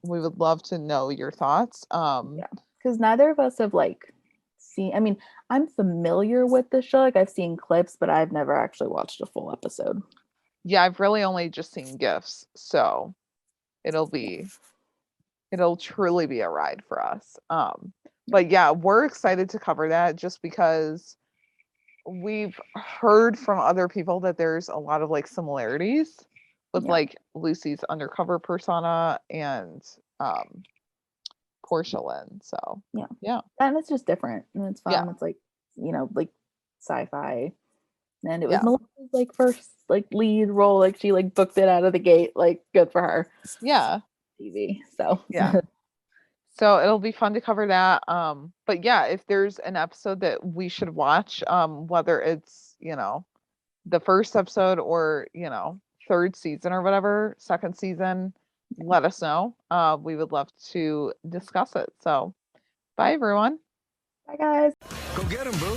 We would love to know your thoughts. Yeah, because neither of us have like seen. I mean, I'm familiar with the show. Like I've seen clips, but I've never actually watched a full episode. Yeah, I've really only just seen GIFs, so it'll truly be a ride for us. But yeah, we're excited to cover that just because we've heard from other people that there's a lot of like similarities with like Lucy's undercover persona and Portia Lynn. So yeah. And it's just different and it's fun. Yeah. It's like, like sci-fi. And it was Melissa's like first like lead role. Like she like booked it out of the gate. Like good for her. Yeah. TV. So yeah. So it'll be fun to cover that. But yeah, if there's an episode that we should watch, whether it's, the first episode or, third season or whatever, second season, let us know. We would love to discuss it. So bye everyone. bye guys. Go get 'em, boo.